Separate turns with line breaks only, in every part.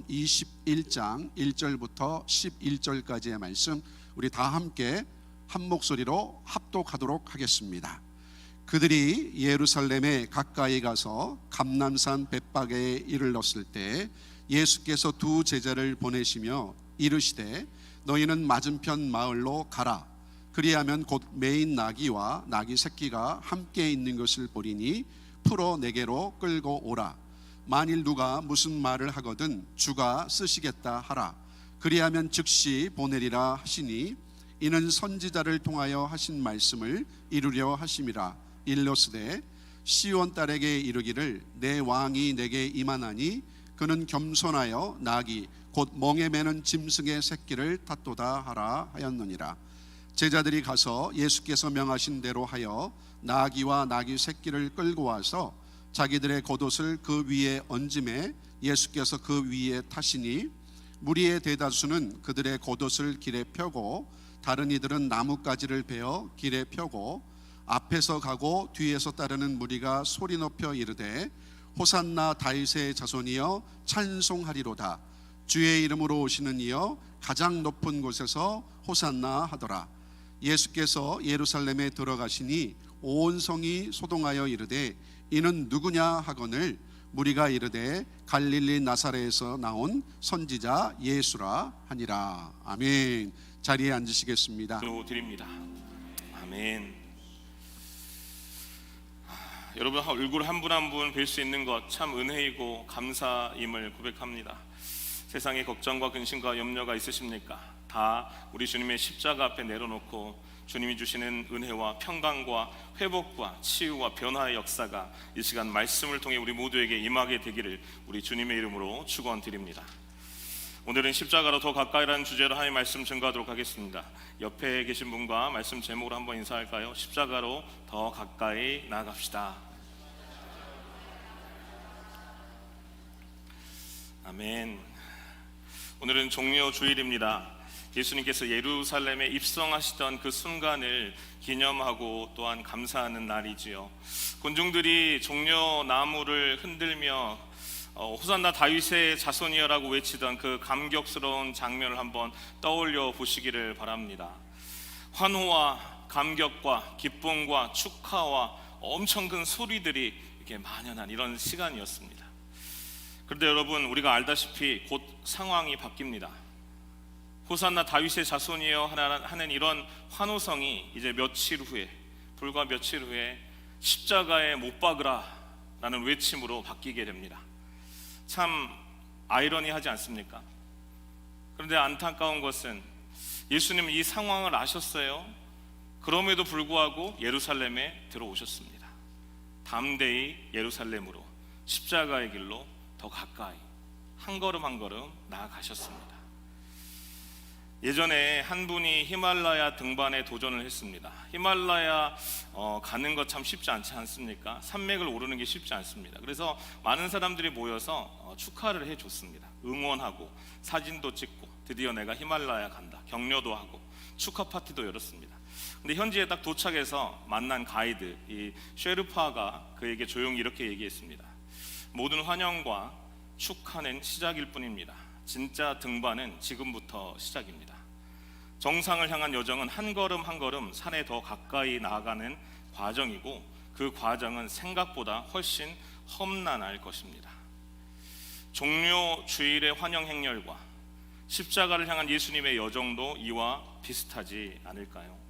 21장 1절부터 11절까지의 말씀 우리 다 함께 한 목소리로 합독하도록 하겠습니다. 그들이 예루살렘에 가까이 가서 감람산 벳바게에 이르렀을 때 예수께서 두 제자를 보내시며 이르시되 너희는 맞은편 마을로 가라. 그리하면 곧 매인 나귀와 나귀 새끼가 함께 있는 것을 보리니 풀어 내게로 끌고 오라. 만일 누가 무슨 말을 하거든 주가 쓰시겠다 하라. 그리하면 즉시 보내리라 하시니 이는 선지자를 통하여 하신 말씀을 이루려 하심이라. 일러스되 시온 딸에게 이르기를 내 왕이 내게 임하나니 그는 겸손하여 나귀 곧 멍에 매는 짐승의 새끼를 탔도다 하라 하였느니라. 제자들이 가서 예수께서 명하신 대로 하여 나귀와 나귀 새끼를 끌고 와서 자기들의 겉옷을 그 위에 얹음에 예수께서 그 위에 타시니 무리의 대다수는 그들의 겉옷을 길에 펴고 다른 이들은 나뭇가지를 베어 길에 펴고 앞에서 가고 뒤에서 따르는 무리가 소리 높여 이르되 호산나 다윗의 자손이여 찬송하리로다. 주의 이름으로 오시는 이여 가장 높은 곳에서 호산나 하더라. 예수께서 예루살렘에 들어가시니 온 성이 소동하여 이르되 이는 누구냐 하거늘 무리가 이르되 갈릴리 나사렛에서 나온 선지자 예수라 하니라. 아멘. 자리에 앉으시겠습니다.
드립니다. 아멘. 여러분 얼굴 한 분 한 분 뵐 수 있는 것 참 은혜이고 감사임을 고백합니다. 세상에 걱정과 근심과 염려가 있으십니까? 다 우리 주님의 십자가 앞에 내려놓고 주님이 주시는 은혜와 평강과 회복과 치유와 변화의 역사가 이 시간 말씀을 통해 우리 모두에게 임하게 되기를 우리 주님의 이름으로 축원드립니다. 오늘은 십자가로 더 가까이라는 주제로 하나님의 말씀 증거하도록 하겠습니다. 옆에 계신 분과 말씀 제목으로 한번 인사할까요? 십자가로 더 가까이 나아갑시다. 아멘. 오늘은 종려 주일입니다. 예수님께서 예루살렘에 입성하시던 그 순간을 기념하고 또한 감사하는 날이지요. 군중들이 종려 나무를 흔들며 호산나 다윗의 자손이여라고 외치던 그 감격스러운 장면을 한번 떠올려 보시기를 바랍니다. 환호와 감격과 기쁨과 축하와 엄청 큰 소리들이 이렇게 만연한 이런 시간이었습니다. 그런데 여러분, 우리가 알다시피 곧 상황이 바뀝니다. 호산나 다윗의 자손이여 하는 이런 환호성이 이제 불과 며칠 후에 십자가에 못 박으라 라는 외침으로 바뀌게 됩니다. 참 아이러니하지 않습니까? 그런데 안타까운 것은 예수님은 이 상황을 아셨어요. 그럼에도 불구하고 예루살렘에 들어오셨습니다. 담대히 예루살렘으로 십자가의 길로 더 가까이 한 걸음 한 걸음 나아가셨습니다. 예전에 한 분이 히말라야 등반에 도전을 했습니다. 히말라야 가는 것 참 쉽지 않지 않습니까? 산맥을 오르는 게 쉽지 않습니다. 그래서 많은 사람들이 모여서 축하를 해줬습니다. 응원하고 사진도 찍고 드디어 내가 히말라야 간다 격려도 하고 축하 파티도 열었습니다. 근데 현지에 딱 도착해서 만난 가이드 이 쉐르파가 그에게 조용히 이렇게 얘기했습니다. 모든 환영과 축하는 시작일 뿐입니다. 진짜 등반은 지금부터 시작입니다. 정상을 향한 여정은 한 걸음 한 걸음 산에 더 가까이 나아가는 과정이고 그 과정은 생각보다 훨씬 험난할 것입니다. 종려 주일의 환영 행렬과 십자가를 향한 예수님의 여정도 이와 비슷하지 않을까요?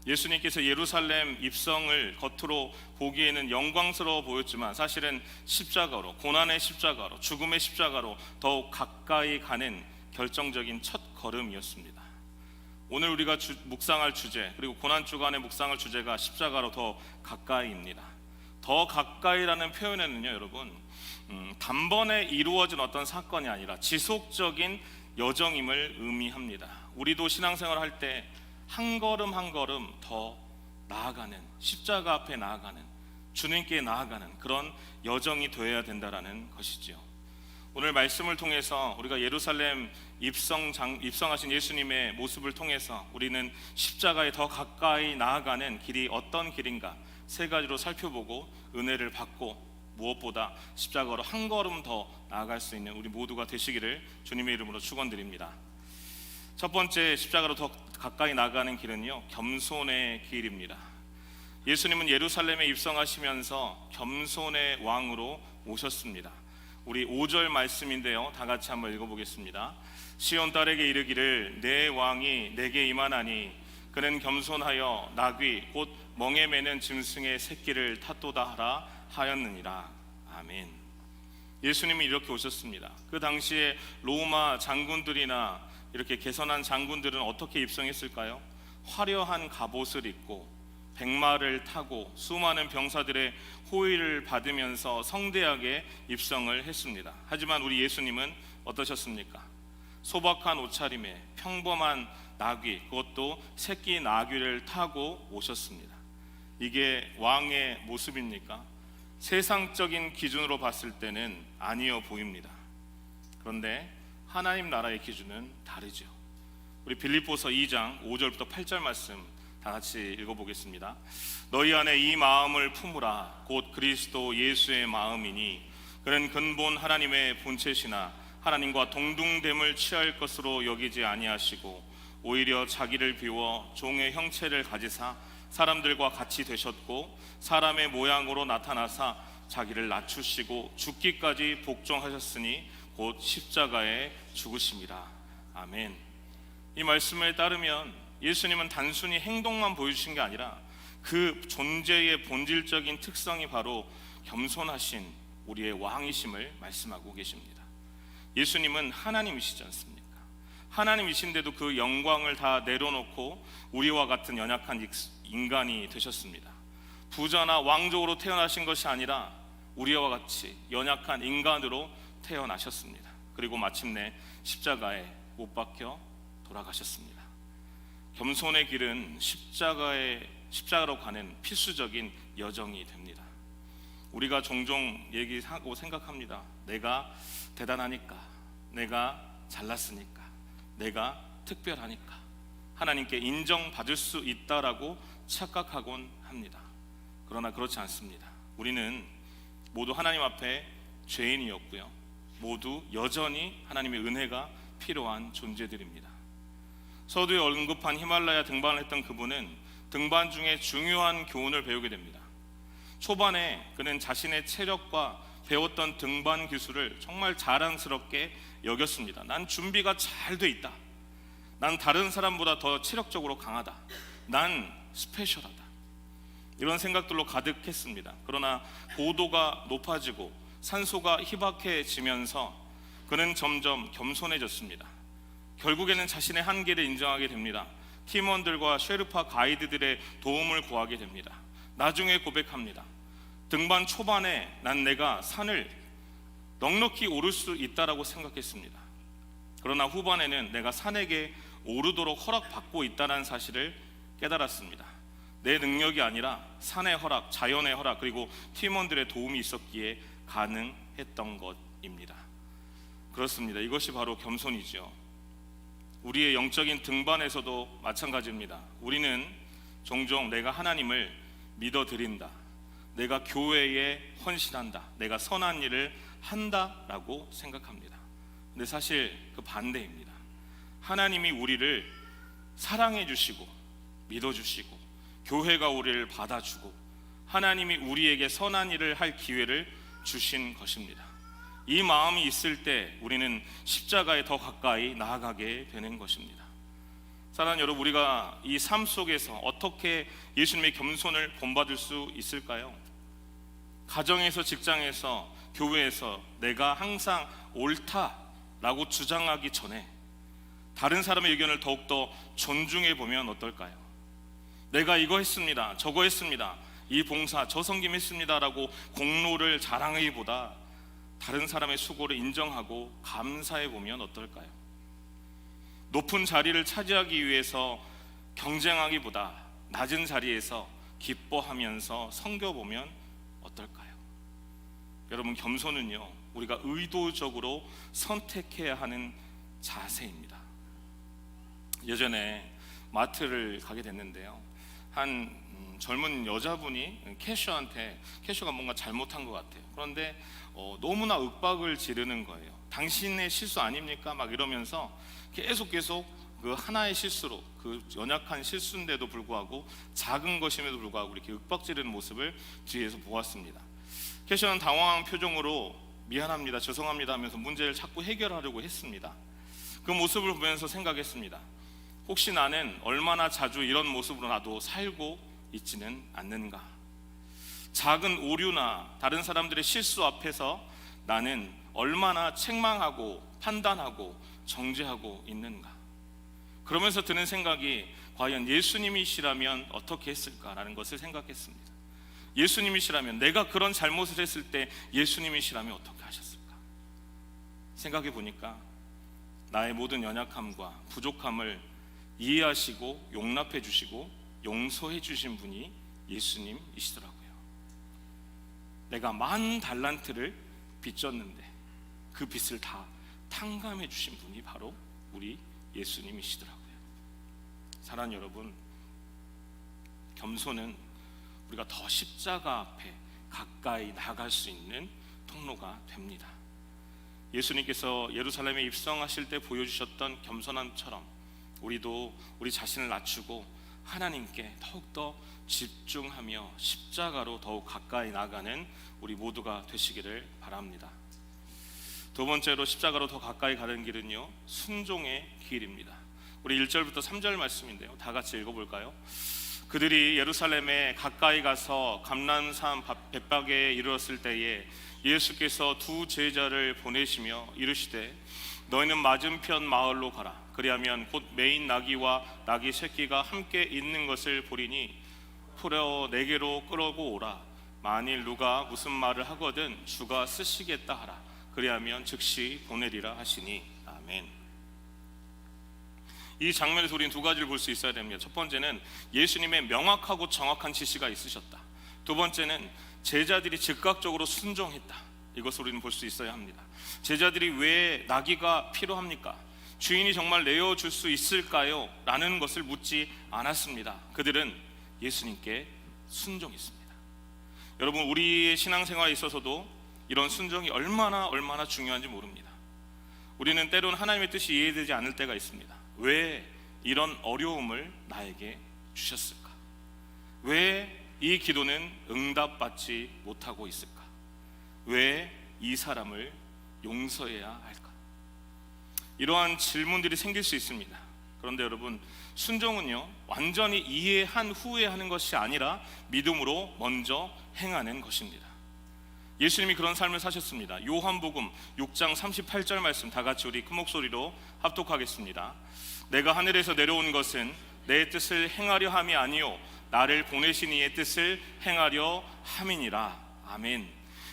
예수님께서 예루살렘 입성을 겉으로 보기에는 영광스러워 보였지만 사실은 십자가로, 고난의 십자가로, 죽음의 십자가로 더욱 가까이 가는 결정적인 첫 걸음이었습니다. 오늘 우리가 묵상할 주제, 그리고 고난주간의 묵상할 주제가 십자가로 더 가까이입니다. 더 가까이라는 표현에는요, 여러분, 단번에 이루어진 어떤 사건이 아니라 지속적인 여정임을 의미합니다. 우리도 신앙생활을 할 때 한 걸음 한 걸음 더 나아가는, 십자가 앞에 나아가는, 주님께 나아가는 그런 여정이 되어야 된다라는 것이지요. 오늘 말씀을 통해서 우리가 예루살렘 입성하신 예수님의 모습을 통해서 우리는 십자가에 더 가까이 나아가는 길이 어떤 길인가 세 가지로 살펴보고 은혜를 받고 무엇보다 십자가로 한 걸음 더 나아갈 수 있는 우리 모두가 되시기를 주님의 이름으로 축원드립니다. 첫 번째 십자가로 더 가까이 나가는 길은요, 겸손의 길입니다. 예수님은 예루살렘에 입성하시면서 겸손의 왕으로 오셨습니다. 우리 5절 말씀인데요, 다 같이 한번 읽어보겠습니다. 시온 딸에게 이르기를 내 왕이 내게 임하나니 그는 겸손하여 나귀 곧 멍에 매는 짐승의 새끼를 탔도다 하라 하였느니라. 아멘. 예수님이 이렇게 오셨습니다. 그 당시에 로마 장군들이나 이렇게 개선한 장군들은 어떻게 입성했을까요? 화려한 갑옷을 입고 백마를 타고 수많은 병사들의 호의를 받으면서 성대하게 입성을 했습니다. 하지만 우리 예수님은 어떠셨습니까? 소박한 옷차림에 평범한 나귀, 그것도 새끼 나귀를 타고 오셨습니다. 이게 왕의 모습입니까? 세상적인 기준으로 봤을 때는 아니어 보입니다. 그런데 하나님 나라의 기준은 다르죠. 우리 빌립보서 2장 5절부터 8절 말씀 다 같이 읽어보겠습니다. 너희 안에 이 마음을 품으라. 곧 그리스도 예수의 마음이니 그는 근본 하나님의 본체시나 하나님과 동등됨을 취할 것으로 여기지 아니하시고 오히려 자기를 비워 종의 형체를 가지사 사람들과 같이 되셨고 사람의 모양으로 나타나사 자기를 낮추시고 죽기까지 복종하셨으니 곧 십자가에 죽으심이라. 아멘. 이 말씀을 따르면 예수님은 단순히 행동만 보여주신 게 아니라 그 존재의 본질적인 특성이 바로 겸손하신 우리의 왕이심을 말씀하고 계십니다. 예수님은 하나님이시지 않습니까? 하나님이신데도 그 영광을 다 내려놓고 우리와 같은 연약한 인간이 되셨습니다. 부자나 왕족으로 태어나신 것이 아니라 우리와 같이 연약한 인간으로 태어나셨습니다. 그리고 마침내 십자가에 못 박혀 돌아가셨습니다. 겸손의 길은 십자가로 가는 필수적인 여정이 됩니다. 우리가 종종 얘기하고 생각합니다. 내가 대단하니까, 내가 잘났으니까, 내가 특별하니까 하나님께 인정받을 수 있다라고 착각하곤 합니다. 그러나 그렇지 않습니다. 우리는 모두 하나님 앞에 죄인이었고요, 모두 여전히 하나님의 은혜가 필요한 존재들입니다. 서두에 언급한 히말라야 등반을 했던 그분은 등반 중에 중요한 교훈을 배우게 됩니다. 초반에 그는 자신의 체력과 배웠던 등반 기술을 정말 자랑스럽게 여겼습니다. 난 준비가 잘 돼 있다. 난 다른 사람보다 더 체력적으로 강하다. 난 스페셜하다. 이런 생각들로 가득했습니다. 그러나 고도가 높아지고 산소가 희박해지면서 그는 점점 겸손해졌습니다. 결국에는 자신의 한계를 인정하게 됩니다. 팀원들과 쉐르파 가이드들의 도움을 구하게 됩니다. 나중에 고백합니다. 등반 초반에 난 내가 산을 넉넉히 오를 수 있다라고 생각했습니다. 그러나 후반에는 내가 산에게 오르도록 허락받고 있다는 사실을 깨달았습니다. 내 능력이 아니라 산의 허락, 자연의 허락, 그리고 팀원들의 도움이 있었기에 가능했던 것입니다. 그렇습니다. 이것이 바로 겸손이죠. 우리의 영적인 등반에서도 마찬가지입니다. 우리는 종종 내가 하나님을 믿어드린다, 내가 교회에 헌신한다, 내가 선한 일을 한다라고 생각합니다. 근데 사실 그 반대입니다. 하나님이 우리를 사랑해 주시고 믿어 주시고 교회가 우리를 받아주고 하나님이 우리에게 선한 일을 할 기회를 주신 것입니다. 이 마음이 있을 때 우리는 십자가에 더 가까이 나아가게 되는 것입니다. 사랑하는 여러분, 우리가 이 삶 속에서 어떻게 예수님의 겸손을 본받을 수 있을까요? 가정에서, 직장에서, 교회에서 내가 항상 옳다라고 주장하기 전에 다른 사람의 의견을 더욱더 존중해 보면 어떨까요? 내가 이거 했습니다, 저거 했습니다, 이 봉사, 저 섬김 했습니다라고 공로를 자랑하기보다 다른 사람의 수고를 인정하고 감사해 보면 어떨까요? 높은 자리를 차지하기 위해서 경쟁하기보다 낮은 자리에서 기뻐하면서 섬겨보면 어떨까요? 여러분, 겸손은요, 우리가 의도적으로 선택해야 하는 자세입니다. 예전에 마트를 가게 됐는데요, 한 젊은 여자분이 캐셔가 뭔가 잘못한 것 같아요. 그런데 너무나 윽박을 지르는 거예요. 당신의 실수 아닙니까? 막 이러면서 계속 그 하나의 실수로, 그 연약한 실수인데도 불구하고, 작은 것임에도 불구하고 이렇게 윽박지르는 모습을 뒤에서 보았습니다. 캐셔는 당황한 표정으로 미안합니다, 죄송합니다 하면서 문제를 자꾸 해결하려고 했습니다. 그 모습을 보면서 생각했습니다. 혹시 나는 얼마나 자주 이런 모습으로 나도 살고 있지는 않는가? 작은 오류나 다른 사람들의 실수 앞에서 나는 얼마나 책망하고 판단하고 정죄하고 있는가? 그러면서 드는 생각이, 과연 예수님이시라면 어떻게 했을까라는 것을 생각했습니다. 예수님이시라면, 내가 그런 잘못을 했을 때 예수님이시라면 어떻게 하셨을까? 생각해 보니까 나의 모든 연약함과 부족함을 이해하시고 용납해 주시고 용서해 주신 분이 예수님이시더라고요. 내가 10,000달란트를 빚졌는데 그 빚을 다 탕감해 주신 분이 바로 우리 예수님이시더라고요. 사랑하는 여러분, 겸손은 우리가 더 십자가 앞에 가까이 나갈 수 있는 통로가 됩니다. 예수님께서 예루살렘에 입성하실 때 보여주셨던 겸손함처럼 우리도 우리 자신을 낮추고 하나님께 더욱더 집중하며 십자가로 더욱 가까이 나가는 우리 모두가 되시기를 바랍니다. 두 번째로 십자가로 더 가까이 가는 길은요, 순종의 길입니다. 우리 1절부터 3절 말씀인데요, 다 같이 읽어볼까요? 그들이 예루살렘에 가까이 가서 감람산 벳박에 이르렀을 때에 예수께서 두 제자를 보내시며 이르시되 너희는 맞은편 마을로 가라. 그리하면 곧 매인 나귀와 나귀 새끼가 함께 있는 것을 보리니 풀어 내게로 끌어고 오라. 만일 누가 무슨 말을 하거든 주가 쓰시겠다 하라. 그리하면 즉시 보내리라 하시니. 아멘. 이 장면에서 우리는 두 가지를 볼 수 있어야 됩니다. 첫 번째는 예수님의 명확하고 정확한 지시가 있으셨다. 두 번째는 제자들이 즉각적으로 순종했다. 이것을 우리는 볼 수 있어야 합니다. 제자들이 왜 나귀가 필요합니까? 주인이 정말 내어줄 수 있을까요? 라는 것을 묻지 않았습니다. 그들은 예수님께 순종했습니다. 여러분, 우리의 신앙생활에 있어서도 이런 순종이 얼마나 중요한지 모릅니다. 우리는 때로는 하나님의 뜻이 이해되지 않을 때가 있습니다. 왜 이런 어려움을 나에게 주셨을까? 왜 이 기도는 응답받지 못하고 있을까? 왜 이 사람을 용서해야 할까? 이러한 질문들이 생길 수 있습니다. 그런데 여러분, 순종은요, 완전히 이해한 후에 하는 것이 아니라 믿음으로 먼저 행하는 것입니다. 예수님이 그런 삶을 사셨습니다. 요한복음 6장 38절 말씀 다 같이 우리 큰 목소리로 합독하겠습니다. 내가 하늘에서 내려온 것은 내 뜻을 행하려 함이 아니요 나를 보내신 이의 뜻을 행하려 함이니라. 아멘.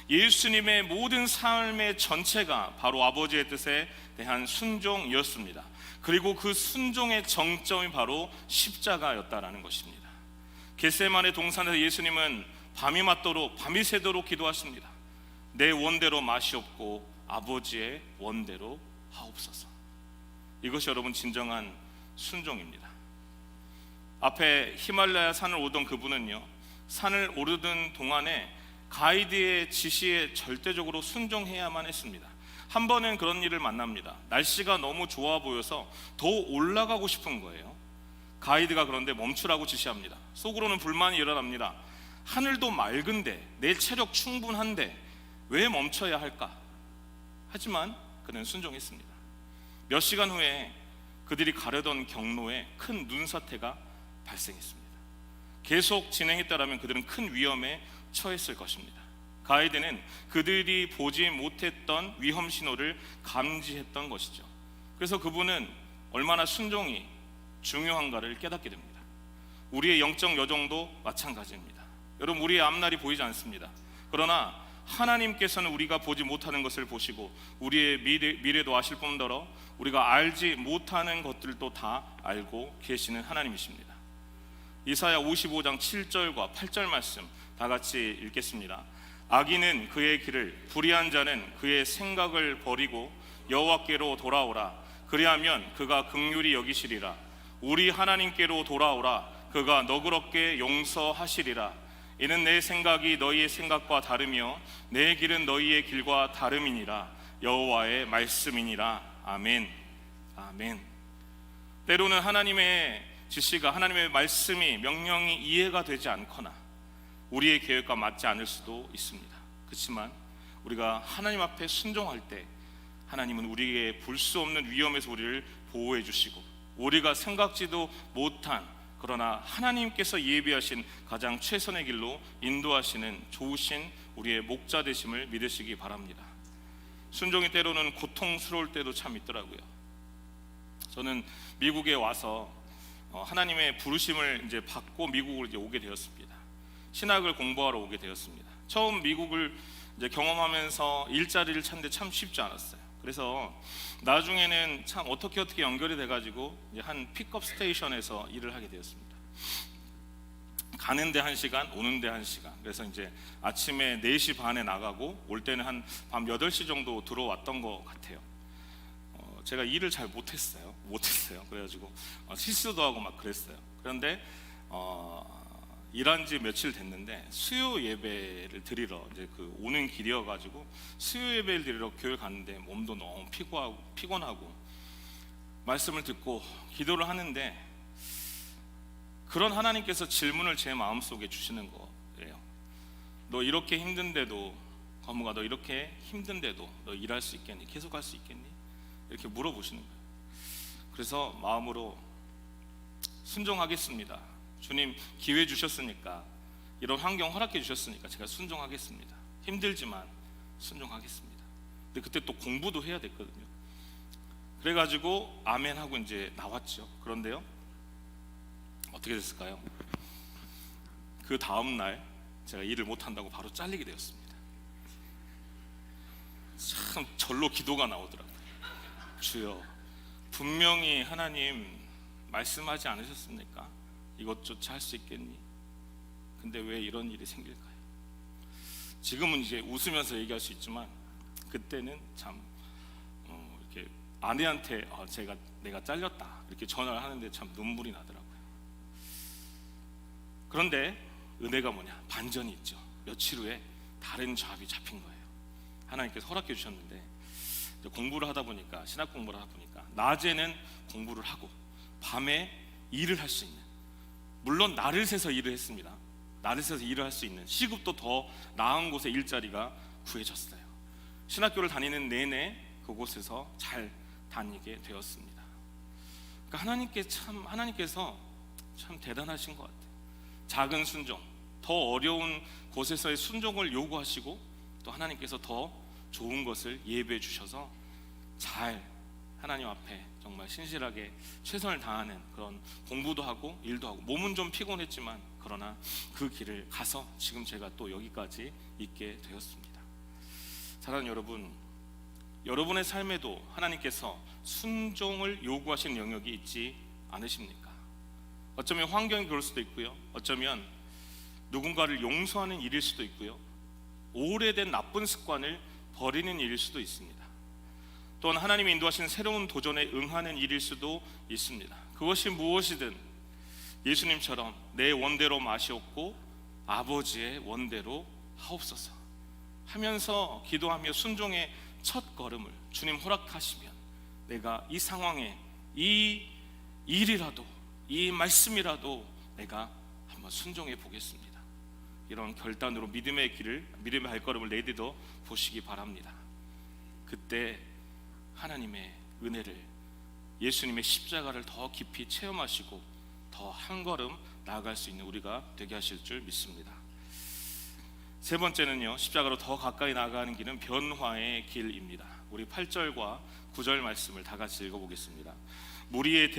예수님의 모든 삶의 전체가 바로 아버지의 뜻에 대한 순종이었습니다. 그리고 그 순종의 정점이 바로 십자가였다라는 것입니다. 겟세마네 동산에서 예수님은 밤이 새도록 기도하십니다. 내 원대로 마시옵고 아버지의 원대로 하옵소서. 이것이 여러분 진정한 순종입니다. 앞에 히말라야 산을 오던 그분은요, 산을 오르던 동안에 가이드의 지시에 절대적으로 순종해야만 했습니다. 한 번은 그런 일을 만납니다. 날씨가 너무 좋아 보여서 더 올라가고 싶은 거예요. 가이드가 그런데 멈추라고 지시합니다. 속으로는 불만이 일어납니다. 하늘도 맑은데, 내 체력 충분한데 왜 멈춰야 할까? 하지만 그는 순종했습니다. 몇 시간 후에 그들이 가려던 경로에 큰 눈사태가 발생했습니다. 계속 진행했다라면 그들은 큰 위험에 처했을 것입니다. 가이드는 그들이 보지 못했던 위험 신호를 감지했던 것이죠. 그래서 그분은 얼마나 순종이 중요한가를 깨닫게 됩니다. 우리의 영적 여정도 마찬가지입니다. 여러분, 우리의 앞날이 보이지 않습니다. 그러나 하나님께서는 우리가 보지 못하는 것을 보시고 우리의 미래도 아실 뿐더러 우리가 알지 못하는 것들도 다 알고 계시는 하나님이십니다. 이사야 55장 7절과 8절 말씀 다 같이 읽겠습니다. 악인은 그의 길을, 불의한 자는 그의 생각을 버리고 여호와께로 돌아오라. 그리하면 그가 긍휼히 여기시리라. 우리 하나님께로 돌아오라. 그가 너그럽게 용서하시리라. 이는 내 생각이 너희의 생각과 다르며 내 길은 너희의 길과 다름이니라. 여호와의 말씀이니라. 아멘. 아멘. 때로는 하나님의 지시가, 하나님의 말씀이, 명령이 이해가 되지 않거나 우리의 계획과 맞지 않을 수도 있습니다. 그렇지만 우리가 하나님 앞에 순종할 때 하나님은 우리의 볼 수 없는 위험에서 우리를 보호해 주시고, 우리가 생각지도 못한, 그러나 하나님께서 예비하신 가장 최선의 길로 인도하시는 좋으신 우리의 목자 되심을 믿으시기 바랍니다. 순종이 때로는 고통스러울 때도 참 있더라고요. 저는 미국에 와서 하나님의 부르심을 이제 받고 미국을 이제 오게 되었습니다. 신학을 공부하러 오게 되었습니다. 처음 미국을 이제 경험하면서 일자리를 찾는데 참 쉽지 않았어요. 그래서 나중에는 참 어떻게 연결이 돼가지고 이제 한 픽업 스테이션에서 일을 하게 되었습니다. 가는데 1시간, 오는데 1시간. 그래서 이제 아침에 4시 반에 나가고 올 때는 한 밤 8시 정도 들어왔던 것 같아요. 제가 일을 잘 못했어요. 그래가지고 실수도 하고 막 그랬어요. 그런데 일한 지 며칠 됐는데 수요 예배를 드리러 이제 그 오는 길이어가지고 수요 예배를 드리러 교회 갔는데 몸도 너무 피곤하고 말씀을 듣고 기도를 하는데 그런 하나님께서 질문을 제 마음속에 주시는 거예요. 너 이렇게 힘든데도, 거무가 너 이렇게 힘든데도 너 일할 수 있겠니? 계속 할 수 있겠니? 이렇게 물어보시는 거예요. 그래서 마음으로 순종하겠습니다. 주님 기회 주셨으니까, 이런 환경 허락해 주셨으니까 제가 순종하겠습니다. 힘들지만 순종하겠습니다. 근데 그때 또 공부도 해야 됐거든요. 그래가지고 아멘 하고 이제 나왔죠. 그런데요, 어떻게 됐을까요? 그 다음 날 제가 일을 못한다고 바로 잘리게 되었습니다. 참 절로 기도가 나오더라고요. 주여, 분명히 하나님 말씀하지 않으셨습니까? 이것조차 할 수 있겠니? 근데 왜 이런 일이 생길까요? 지금은 이제 웃으면서 얘기할 수 있지만 그때는 참 이렇게 아내한테 내가 잘렸다 이렇게 전화를 하는데 참 눈물이 나더라고요. 그런데 은혜가 뭐냐? 반전이 있죠. 며칠 후에 다른 잡이 잡힌 거예요. 하나님께서 허락해 주셨는데 공부를 하다 보니까, 신학 공부를 하다 보니까 낮에는 공부를 하고 밤에 일을 할 수 있는, 물론 날을 새서 일을 했습니다. 날을 새서 일을 할 수 있는, 시급도 더 나은 곳에 일자리가 구해졌어요. 신학교를 다니는 내내 그곳에서 잘 다니게 되었습니다. 그러니까 하나님께서 참 대단하신 것 같아요. 작은 순종, 더 어려운 곳에서의 순종을 요구하시고 또 하나님께서 더 좋은 것을 예배해 주셔서 잘 하나님 앞에 정말 신실하게 최선을 다하는 그런 공부도 하고 일도 하고, 몸은 좀 피곤했지만 그러나 그 길을 가서 지금 제가 또 여기까지 있게 되었습니다. 사랑하는 여러분, 여러분의 삶에도 하나님께서 순종을 요구하시는 영역이 있지 않으십니까? 어쩌면 환경이 그럴 수도 있고요, 어쩌면 누군가를 용서하는 일일 수도 있고요, 오래된 나쁜 습관을 버리는 일일 수도 있습니다. 또한 하나님이 인도하신 새로운 도전에 응하는 일일 수도 있습니다. 그것이 무엇이든 예수님처럼 내 원대로 마시옵고 아버지의 원대로 하옵소서 하면서 기도하며 순종의 첫 걸음을 주님 허락하시면 내가 이 상황에 이 일이라도, 이 말씀이라도 내가 한번 순종해 보겠습니다. 이런 결단으로 믿음의 발걸음을 내딛어 보시기 바랍니다. 그때 하나님의 은혜를, 예수님의 십자가를 더 깊이 체험하시고 더 한 걸음 나아갈 수 있는 우리가 되게 하실 줄 믿습니다. 세 번째는요, 십자가로 더 가까이 나아가는 길은 변화의 길입니다. 우리 8절과 9절 말씀을 다 같이 읽어보겠습니다. 무리의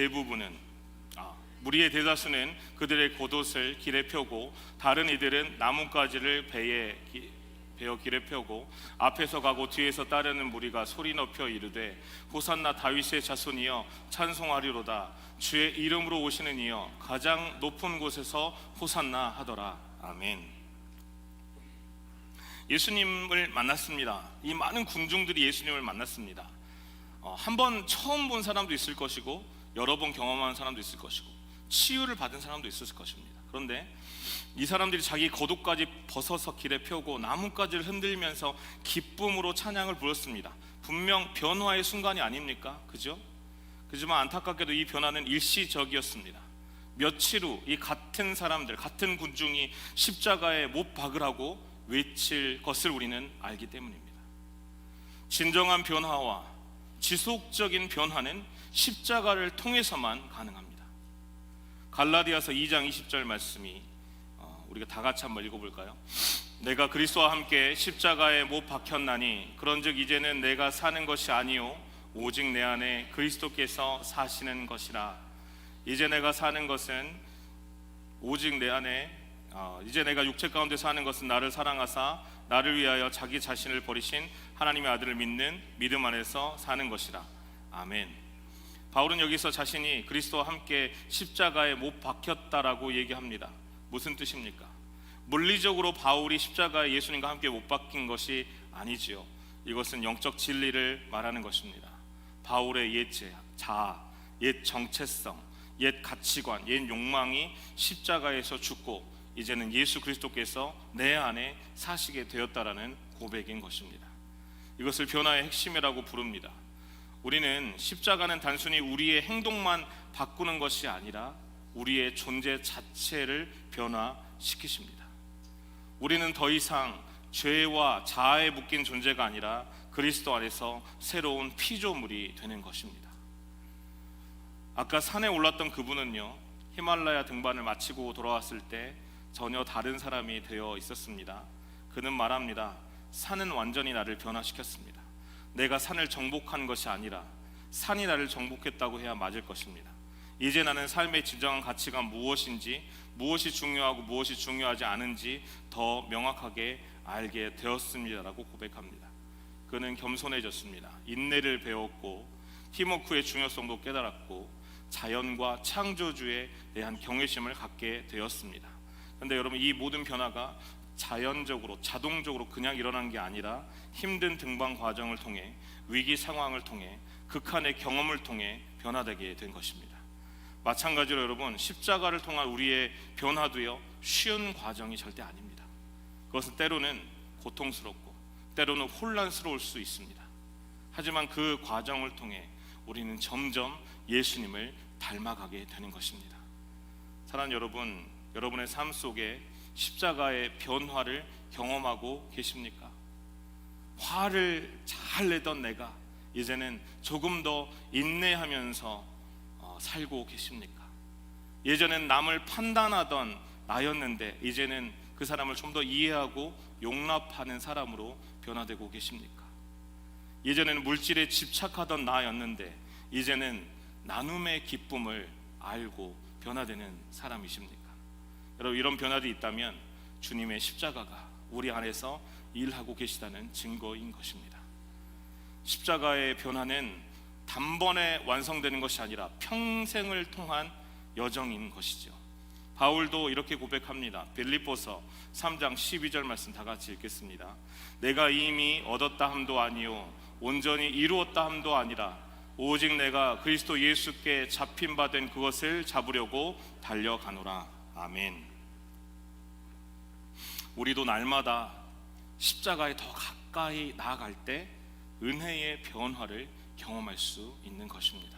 대다수는 그들의 겉옷을 길에 펴고 다른 이들은 나뭇가지를 베어 길에 펴고 앞에서 가고 뒤에서 따르는 무리가 소리 높여 이르되 호산나 다윗의 자손이여 찬송하리로다. 주의 이름으로 오시는 이여 가장 높은 곳에서 호산나 하더라. 아멘. 예수님을 만났습니다. 이 많은 군중들이 예수님을 만났습니다. 한 번 처음 본 사람도 있을 것이고 여러 번 경험한 사람도 있을 것이고 치유를 받은 사람도 있었을 것입니다. 그런데 이 사람들이 자기 겉옷까지 벗어서 길에 펴고 나뭇가지를 흔들면서 기쁨으로 찬양을 불렀습니다. 분명 변화의 순간이 아닙니까? 그죠? 그지만 안타깝게도 이 변화는 일시적이었습니다. 며칠 후 이 같은 사람들, 같은 군중이 십자가에 못 박으라고 외칠 것을 우리는 알기 때문입니다. 진정한 변화와 지속적인 변화는 십자가를 통해서만 가능합니다. 갈라디아서 2장 20절 말씀이 우리가 다 같이 한번 읽어볼까요? 내가 그리스도와 함께 십자가에 못 박혔나니 그런즉 이제는 내가 사는 것이 아니요 오직 내 안에 그리스도께서 사시는 것이라. 이제 내가 사는 것은 오직 내 안에 이제 내가 육체 가운데 사는 것은 나를 사랑하사 나를 위하여 자기 자신을 버리신 하나님의 아들을 믿는 믿음 안에서 사는 것이라. 아멘. 바울은 여기서 자신이 그리스도와 함께 십자가에 못 박혔다라고 얘기합니다. 무슨 뜻입니까? 물리적으로 바울이 십자가에 예수님과 함께 못 박힌 것이 아니지요. 이것은 영적 진리를 말하는 것입니다. 바울의 옛 자아, 옛 정체성, 옛 가치관, 옛 욕망이 십자가에서 죽고 이제는 예수 그리스도께서 내 안에 사시게 되었다라는 고백인 것입니다. 이것을 변화의 핵심이라고 부릅니다. 우리는 십자가는 단순히 우리의 행동만 바꾸는 것이 아니라 우리의 존재 자체를 변화시키십니다. 우리는 더 이상 죄와 자아에 묶인 존재가 아니라 그리스도 안에서 새로운 피조물이 되는 것입니다. 아까 산에 올랐던 그분은요, 히말라야 등반을 마치고 돌아왔을 때 전혀 다른 사람이 되어 있었습니다. 그는 말합니다. 산은 완전히 나를 변화시켰습니다. 내가 산을 정복한 것이 아니라 산이 나를 정복했다고 해야 맞을 것입니다. 이제 나는 삶의 진정한 가치가 무엇인지, 무엇이 중요하고 무엇이 중요하지 않은지 더 명확하게 알게 되었습니다라고 고백합니다. 그는 겸손해졌습니다. 인내를 배웠고 팀워크의 중요성도 깨달았고 자연과 창조주에 대한 경외심을 갖게 되었습니다. 그런데 여러분, 이 모든 변화가 자연적으로 자동적으로 그냥 일어난 게 아니라 힘든 등반 과정을 통해, 위기 상황을 통해, 극한의 경험을 통해 변화되게 된 것입니다. 마찬가지로 여러분, 십자가를 통한 우리의 변화도요, 쉬운 과정이 절대 아닙니다. 그것은 때로는 고통스럽고 때로는 혼란스러울 수 있습니다. 하지만 그 과정을 통해 우리는 점점 예수님을 닮아가게 되는 것입니다. 사랑하는 여러분, 여러분의 삶 속에 십자가의 변화를 경험하고 계십니까? 화를 잘 내던 내가 이제는 조금 더 인내하면서 살고 계십니까? 예전엔 남을 판단하던 나였는데 이제는 그 사람을 좀 더 이해하고 용납하는 사람으로 변화되고 계십니까? 예전에는 물질에 집착하던 나였는데 이제는 나눔의 기쁨을 알고 변화되는 사람이십니까? 여러분, 이런 변화들이 있다면 주님의 십자가가 우리 안에서 일하고 계시다는 증거인 것입니다. 십자가의 변화는 단번에 완성되는 것이 아니라 평생을 통한 여정인 것이죠. 바울도 이렇게 고백합니다. 빌립보서 3장 12절 말씀 다 같이 읽겠습니다. 내가 이미 얻었다 함도 아니요 온전히 이루었다 함도 아니라 오직 내가 그리스도 예수께 잡힌 바 된 그것을 잡으려고 달려가노라. 아멘. 우리도 날마다 십자가에 더 가까이 나아갈 때 은혜의 변화를 경험할 수 있는 것입니다.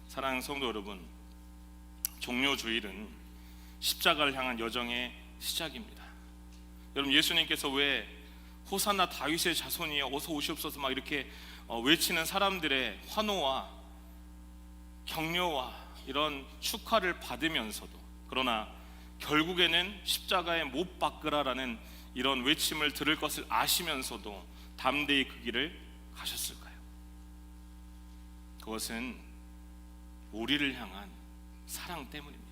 사랑하는 성도 여러분, 종료주일은 십자가를 향한 여정의 시작입니다. 여러분, 예수님께서 왜 호산나 다윗의 자손이여 어서 오시옵소서 막 이렇게 외치는 사람들의 환호와 격려와 이런 축하를 받으면서도, 그러나 결국에는 십자가에 못 박으라라는 이런 외침을 들을 것을 아시면서도 담대히 그 길을 가셨을까요? 그것은 우리를 향한 사랑 때문입니다.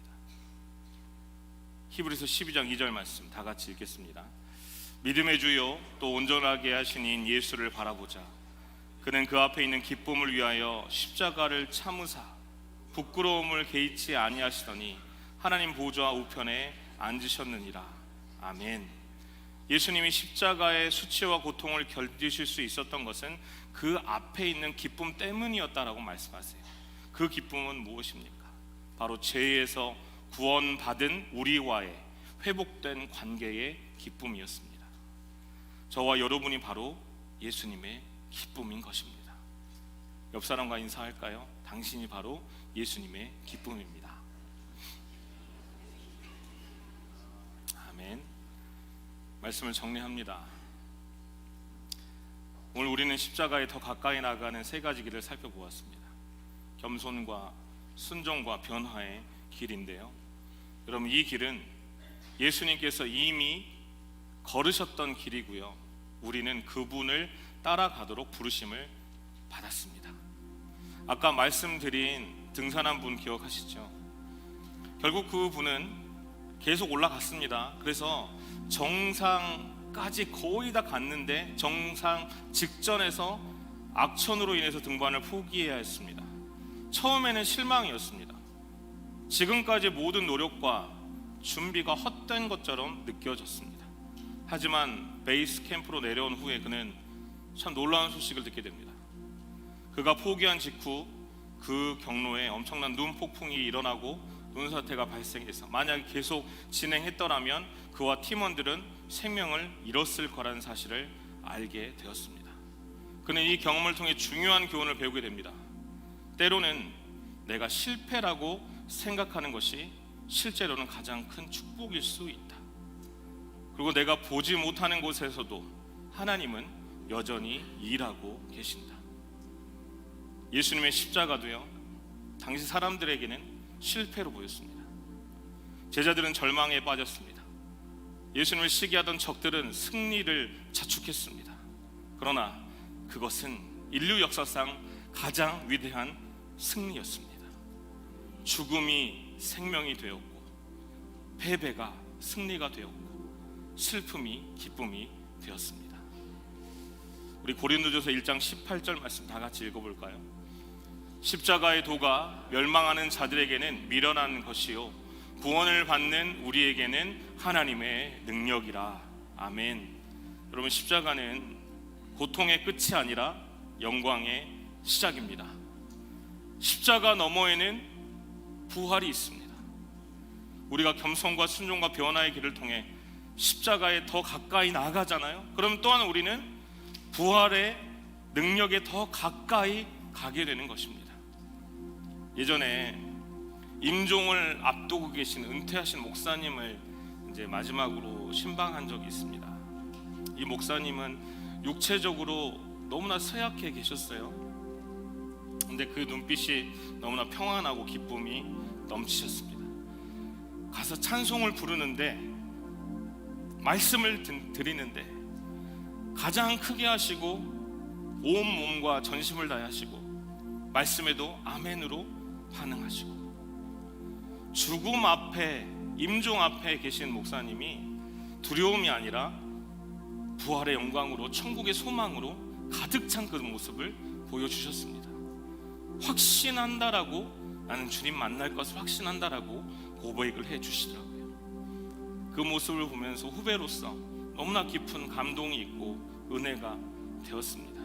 히브리서 12장 2절 말씀 다 같이 읽겠습니다. 믿음의 주요 또 온전하게 하신 이인 예수를 바라보자. 그는 그 앞에 있는 기쁨을 위하여 십자가를 참으사 부끄러움을 개의치 아니하시더니 하나님 보좌 우편에 앉으셨느니라. 아멘. 예수님이 십자가의 수치와 고통을 견디실 수 있었던 것은 그 앞에 있는 기쁨 때문이었다라고 말씀하세요. 그 기쁨은 무엇입니까? 바로 죄에서 구원받은 우리와의 회복된 관계의 기쁨이었습니다. 저와 여러분이 바로 예수님의 기쁨인 것입니다. 옆 사람과 인사할까요? 당신이 바로 예수님의 기쁨입니다. 아멘. 말씀을 정리합니다. 오늘 우리는 십자가에 더 가까이 나아가는 세 가지 길을 살펴보았습니다. 겸손과 순종과 변화의 길인데요, 여러분, 이 길은 예수님께서 이미 걸으셨던 길이고요, 우리는 그분을 따라가도록 부르심을 받았습니다. 아까 말씀드린 등산한 분 기억하시죠? 결국 그분은 계속 올라갔습니다. 그래서 정상까지 거의 다 갔는데 정상 직전에서 악천후로 인해서 등반을 포기해야 했습니다. 처음에는 실망이었습니다. 지금까지 모든 노력과 준비가 헛된 것처럼 느껴졌습니다. 하지만 베이스 캠프로 내려온 후에 그는 참 놀라운 소식을 듣게 됩니다. 그가 포기한 직후 그 경로에 엄청난 눈폭풍이 일어나고 눈사태가 발생해서 만약에 계속 진행했더라면 그와 팀원들은 생명을 잃었을 거라는 사실을 알게 되었습니다. 그는 이 경험을 통해 중요한 교훈을 배우게 됩니다. 때로는 내가 실패라고 생각하는 것이 실제로는 가장 큰 축복일 수 있다. 그리고 내가 보지 못하는 곳에서도 하나님은 여전히 일하고 계신다. 예수님의 십자가도요, 당시 사람들에게는 실패로 보였습니다. 제자들은 절망에 빠졌습니다. 예수님을 시기하던 적들은 승리를 자축했습니다. 그러나 그것은 인류 역사상 가장 위대한 승리였습니다. 죽음이 생명이 되었고, 패배가 승리가 되었고, 슬픔이 기쁨이 되었습니다. 우리 고린도전서 1장 18절 말씀 다 같이 읽어볼까요? 십자가의 도가 멸망하는 자들에게는 미련한 것이요 구원을 받는 우리에게는 하나님의 능력이라. 아멘. 여러분, 십자가는 고통의 끝이 아니라 영광의 시작입니다. 십자가 너머에는 부활이 있습니다. 우리가 겸손과 순종과 변화의 길을 통해 십자가에 더 가까이 나아가잖아요. 그럼 또한 우리는 부활의 능력에 더 가까이 가게 되는 것입니다. 예전에 임종을 앞두고 계신 은퇴하신 목사님을 이제 마지막으로 신방한 적이 있습니다. 이 목사님은 육체적으로 너무나 쇠약해 계셨어요. 근데 그 눈빛이 너무나 평안하고 기쁨이 넘치셨습니다. 가서 찬송을 부르는데, 말씀을 드리는데 가장 크게 하시고 온 몸과 전심을 다해 하시고 말씀에도 아멘으로 반응하시고, 죽음 앞에, 임종 앞에 계신 목사님이 두려움이 아니라 부활의 영광으로, 천국의 소망으로 가득 찬 그 모습을 보여주셨습니다. 확신한다라고, 나는 주님 만날 것을 확신한다라고 고백을 해주시더라고요. 그 모습을 보면서 후배로서 너무나 깊은 감동이 있고 은혜가 되었습니다.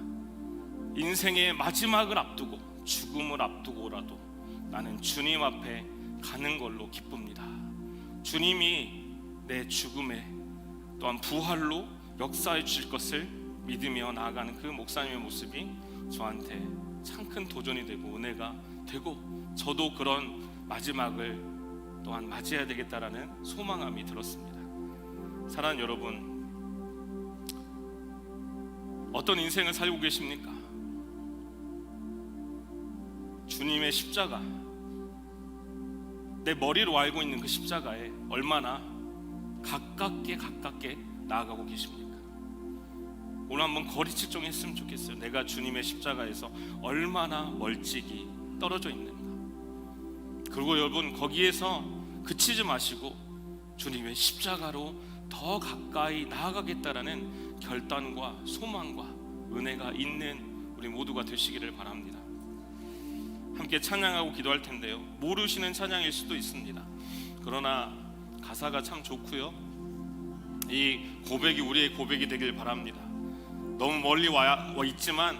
인생의 마지막을 앞두고, 죽음을 앞두고라도 나는 주님 앞에 가는 걸로 기쁩니다. 주님이 내 죽음에 또한 부활로 역사해 주실 것을 믿으며 나아가는 그 목사님의 모습이 저한테 참 큰 도전이 되고 은혜가 되고, 저도 그런 마지막을 또한 맞이해야 되겠다라는 소망감이 들었습니다. 사랑하는 여러분, 어떤 인생을 살고 계십니까? 주님의 십자가, 내 머리로 알고 있는 그 십자가에 얼마나 가깝게 나아가고 계십니까? 오늘 한번 거리 측정했으면 좋겠어요. 내가 주님의 십자가에서 얼마나 멀찍이 떨어져 있는가. 그리고 여러분, 거기에서 그치지 마시고 주님의 십자가로 더 가까이 나아가겠다라는 결단과 소망과 은혜가 있는 우리 모두가 되시기를 바랍니다. 함께 찬양하고 기도할 텐데요, 모르시는 찬양일 수도 있습니다. 그러나 가사가 참 좋고요, 이 고백이 우리의 고백이 되길 바랍니다. 너무 멀리 와 있지만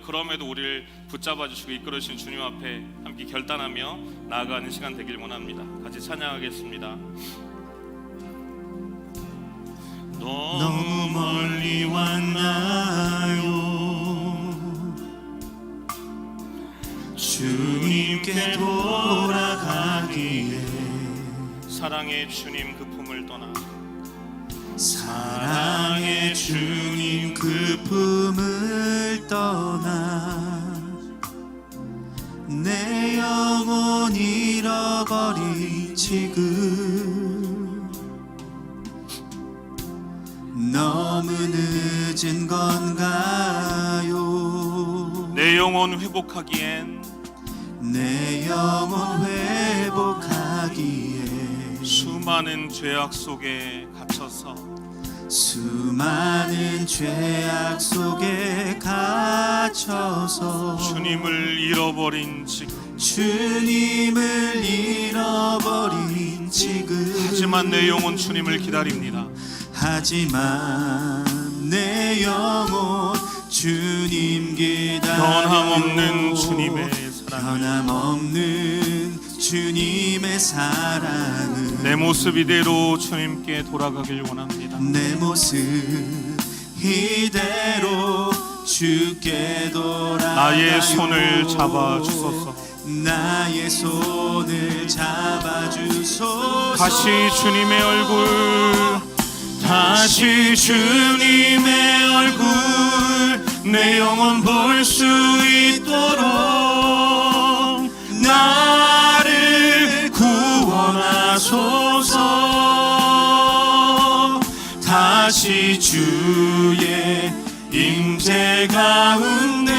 그럼에도 우리를 붙잡아 주시고 이끌어 주신 주님 앞에 함께 결단하며 나아가는 시간 되길 원합니다. 같이 찬양하겠습니다.
너무 멀리 왔나요? 주님께 돌아가기에
사랑의 주님 그 품을 떠나
사랑의 주님 그 품을 떠나 내 영혼 잃어버린 지금 너무 늦은 건가요?
내 영혼 회복하기엔
내 영혼 회복하기에
수많은 죄악 속에 갇혀서
수많은 죄악 속에 갇혀서
주님을 잃어버린 지금
주님을 잃어버린 지금
하지만 내 영혼 주님을 기다립니다.
하지만 내 영혼 주님 기다려요.
변함없는 주님의 사랑
변함없는 주님의 사랑은
내 모습 이대로 주님께 돌아가길 원합니다.
내 모습 이대로 주께 돌아가요.
나의 손을 잡아주소서.
나의 손을 잡아주소서.
다시 주님의 얼굴
다시 주님의 얼굴 내 영혼 볼 수 있도록 나를 구원하소서. 다시 주의 임재 가운데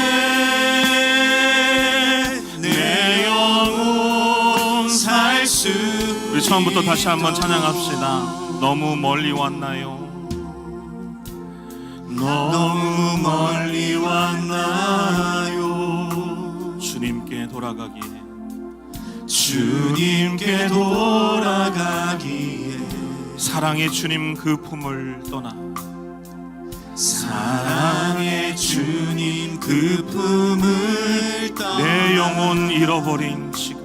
내 영혼 살 수
우리 처음부터 다시 한번 찬양합시다. 너무 멀리 왔나요?
너무 멀리 왔나요?
주님께 돌아가기에
주님께 돌아가기에
사랑의 주님 그 품을 떠나
사랑의 주님 그 품을 떠나
내 영혼 잃어버린 지금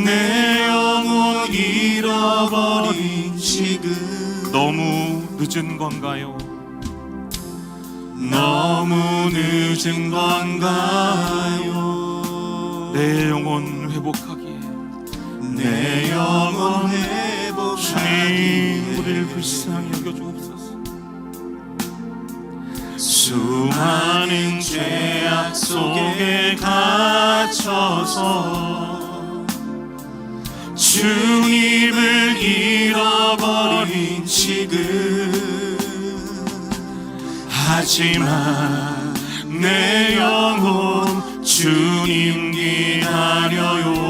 내 영혼 잃어버린 지금
너무 늦은 건가요?
너무 늦은 건가요?
내 영혼 회복하기에
내 영혼
주님
회복하기에
우리를 불쌍히 여겨주옵소서.
수많은 죄악 속에 갇혀서 주님을 잃어버린 지금 하지만 내 영혼 주님 기다려요.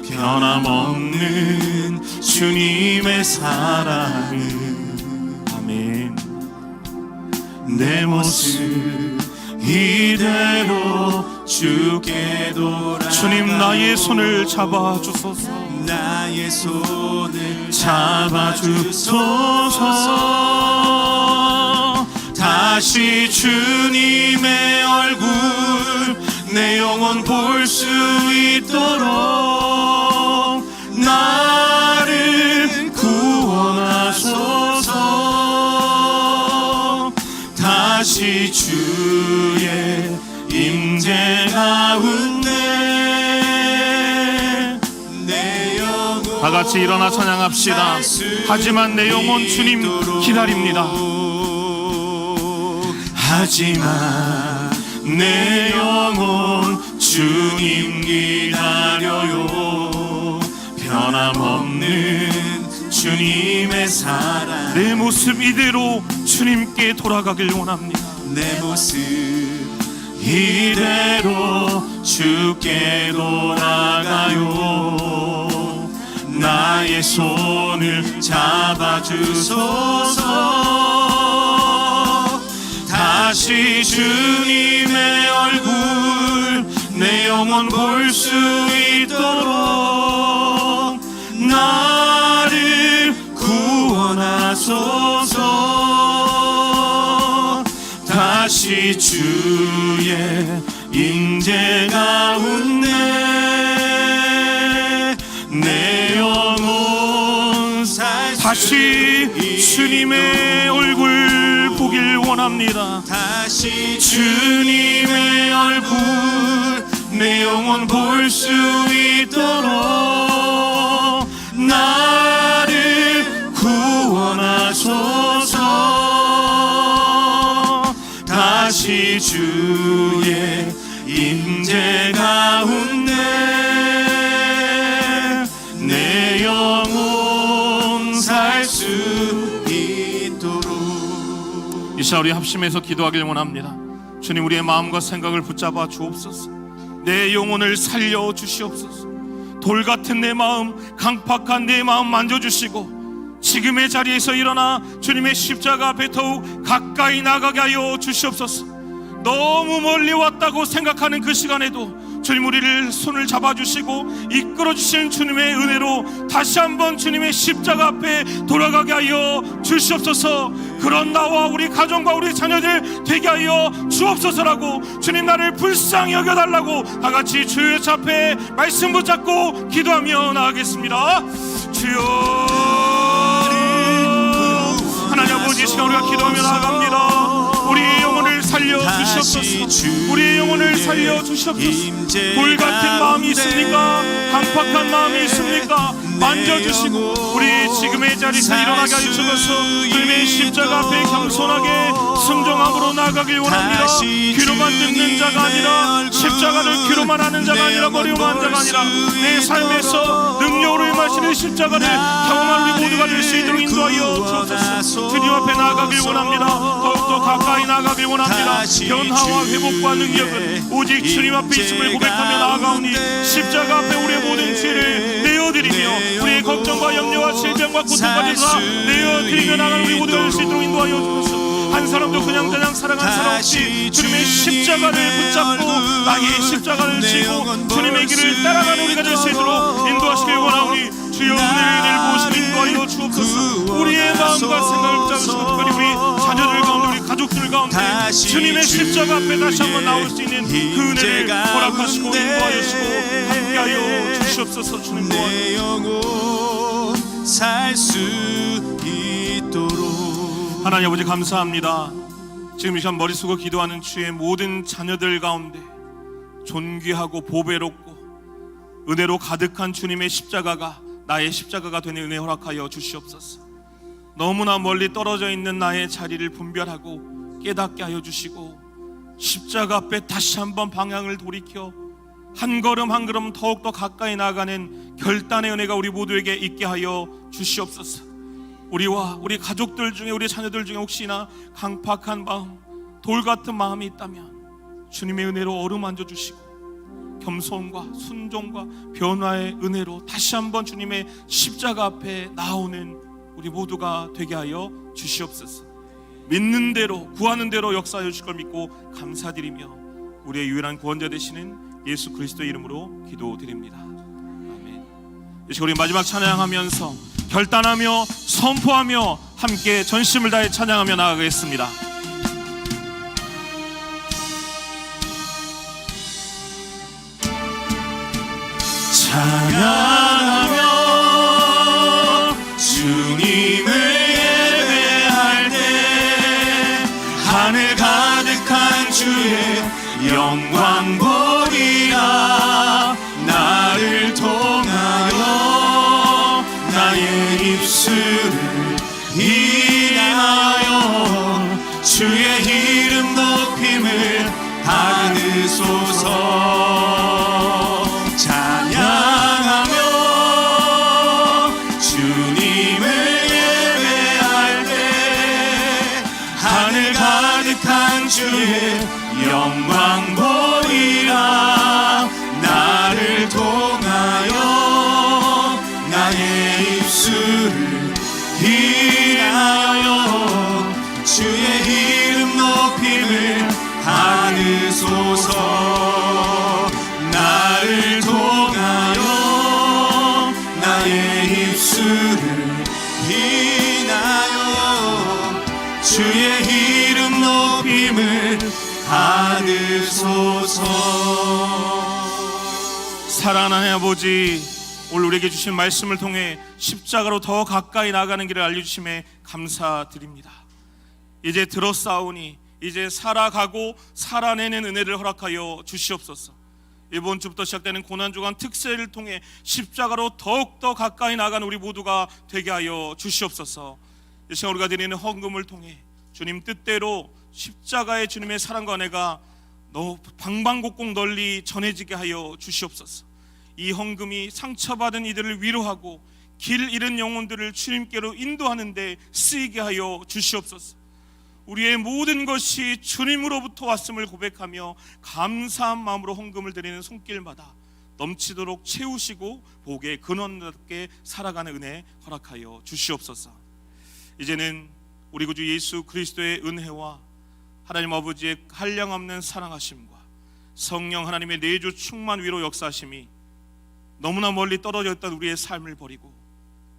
변함없는 주님의 사랑은
아멘.
내 모습 이대로 주께 돌아가
주님 나의 손을 잡아주소서.
나의 손을 잡아주소서. 다시 주님의 얼굴 내 영혼 볼 수 있도록 나를 구원하소서. 다시 주의 임재 가운데 내 영혼
다 같이 일어나 찬양합시다. 하지만 내 영혼 주님 기다립니다.
하지만 내 영혼 주님 기다려요. 변함없는 주님의 사랑
내 모습 이대로 주님께 돌아가길 원합니다.
내 모습 이대로 주께 돌아가요. 나의 손을 잡아주소서. 다시 주님의 얼굴 내 영혼 볼 수 있도록 나를 구원하소서. 다시 주의 임재 가운데 내 영혼
다시 주님의 얼굴 보길 원합니다.
다시 주님의 얼굴 내 영혼 볼 수 있도록 나를 구원하소서. 다시 주의 임재 가운데 내 영혼 살 수 있도록.
이 시간 우리 합심해서 기도하길 원합니다. 주님, 우리의 마음과 생각을 붙잡아 주옵소서. 내 영혼을 살려 주시옵소서. 돌 같은 내 마음, 강팍한 내 마음 만져주시고 지금의 자리에서 일어나 주님의 십자가 앞에 더욱 가까이 나가게 하여 주시옵소서. 너무 멀리 왔다고 생각하는 그 시간에도 주님, 우리를 손을 잡아주시고 이끌어주신 주님의 은혜로 다시 한번 주님의 십자가 앞에 돌아가게 하여 주시옵소서. 그런 나와 우리 가정과 우리 자녀들 되게 하여 주옵소서라고, 주님 나를 불쌍히 여겨달라고 다같이 주의 앞에 말씀 붙잡고 기도하며 나가겠습니다. 주여, 하나님 아버지, 시간 우리가 기도하며 나아갑니다. 우리의 영혼을 살려 주시옵소서. 우리의 영혼을 살려 주시옵소서. 돌 같은 마음이 있습니까? 강팍한 마음이 있습니까? 만져주시고 우리 지금의 자리에서 일어나게 하여 주셔서 주님의 십자가 앞에 겸손하게 순종함으로 나아가길 원합니다. 귀로만 듣는 자가 아니라, 십자가를 귀로만 하는 자가 아니라, 머리로만 하는 자가 아니라 내 삶에서 능력으로 임하시는 십자가를 경험한 우리 모두가 될 수 있도록 인도하여 주옵소서. 주님 앞에 나아가길 원합니다. 더욱더 가까이 나아가길 원합니다. 변화와 회복과 능력은 오직 주님 앞에 있음을 고백하며 나아가오니 십자가 앞에 우리의 모든 죄를 내어드리며 우리의 걱정과 염려와 질병과 고통까지 다 내어드리며 나가는 우리 모두가 될 수 있도록 인도하여 주옵소서. 한 사람도 그냥저냥 살아간 사람 없이 주님의 십자가를 붙잡고 나의 십자가를 지고 주님의 길을 따라가는 우리가 될 수 있도록 인도하시길 원하오니 주여, 은혜를 보시고 인도하여 주옵소서. 우리의 마음과 생각을 붙잡으시고 특별히 우리 자녀들 가운데, 우리 가족들 가운데 주님의 십자가 앞에 다시 한번 나올 수 있는 그 은혜를 허락하시고 인도하시고 함께하여 주시옵소서. 주님
내 영혼 살 수 있도록.
하나님 아버지, 감사합니다. 지금 이 시간 머리 숙여 기도하는 주의 모든 자녀들 가운데 존귀하고 보배롭고 은혜로 가득한 주님의 십자가가 나의 십자가가 되는 은혜 허락하여 주시옵소서. 너무나 멀리 떨어져 있는 나의 자리를 분별하고 깨닫게 하여 주시고 십자가 앞에 다시 한번 방향을 돌이켜 한 걸음 한 걸음 더욱더 가까이 나아가는 결단의 은혜가 우리 모두에게 있게 하여 주시옵소서. 우리와 우리 가족들 중에, 우리 자녀들 중에 혹시나 강팍한 마음, 돌 같은 마음이 있다면 주님의 은혜로 어루만져 주시고 겸손과 순종과 변화의 은혜로 다시 한번 주님의 십자가 앞에 나오는 우리 모두가 되게 하여 주시옵소서. 믿는 대로, 구하는 대로 역사하여 주실 걸 믿고 감사드리며 우리의 유일한 구원자 되시는 예수 그리스도의 이름으로 기도드립니다. 아멘. 이 시간 우리 마지막 찬양하면서 결단하며 선포하며 함께 전심을 다해 찬양하며 나아가겠습니다.
찬양하며 주님을 예배할 때 하늘 가득한 주의 영광 보리라. 나를 통하여 나의 입술을 인하여 주의 이름 높임을 받으소서. 찬양하며 주님을 예배할 때 하늘 가득한 주의 영광 보리라. 나를 통하여 나의 입술을 인하여 주의 이름 높임을 받으소서. 나를 통하여 나의 입술을 인하여 주의 이름 높임을 받으소서.
사랑하는 아버지, 오늘 우리에게 주신 말씀을 통해 십자가로 더 가까이 나가는 길을 알려주심에 감사드립니다. 이제 들었사오니 이제 살아가고 살아내는 은혜를 허락하여 주시옵소서. 이번 주부터 시작되는 고난주간 특세를 통해 십자가로 더욱더 가까이 나가는 우리 모두가 되게 하여 주시옵소서. 이 시간 우리가 드리는 헌금을 통해 주님 뜻대로 십자가의 주님의 사랑과 은혜가 방방곡곡 널리 전해지게 하여 주시옵소서. 이 헌금이 상처받은 이들을 위로하고 길 잃은 영혼들을 주님께로 인도하는 데 쓰이게 하여 주시옵소서. 우리의 모든 것이 주님으로부터 왔음을 고백하며 감사한 마음으로 헌금을 드리는 손길마다 넘치도록 채우시고 복의 근원답게 살아가는 은혜 허락하여 주시옵소서. 이제는 우리 구주 예수 그리스도의 은혜와 하나님 아버지의 한량없는 사랑하심과 성령 하나님의 내주 충만 위로 역사하심이 너무나 멀리 떨어져 있던 우리의 삶을 버리고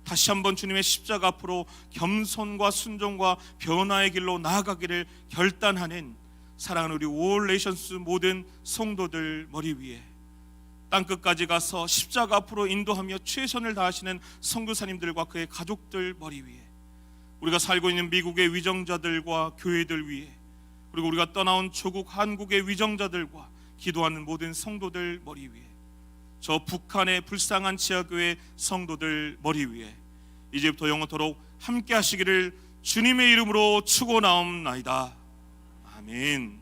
다시 한번 주님의 십자가 앞으로 겸손과 순종과 변화의 길로 나아가기를 결단하는 사랑하는 우리 월레이션스 모든 성도들 머리 위에 땅끝까지 가서 십자가 앞으로 인도하며 최선을 다하시는 선교사님들과 그의 가족들 머리 위에, 우리가 살고 있는 미국의 위정자들과 교회들 위에, 그리고 우리가 떠나온 조국 한국의 위정자들과 기도하는 모든 성도들 머리 위에, 저 북한의 불쌍한 지하교회 성도들 머리 위에 이제부터 영원토록 함께 하시기를 주님의 이름으로 축원하옵나이다. 아멘.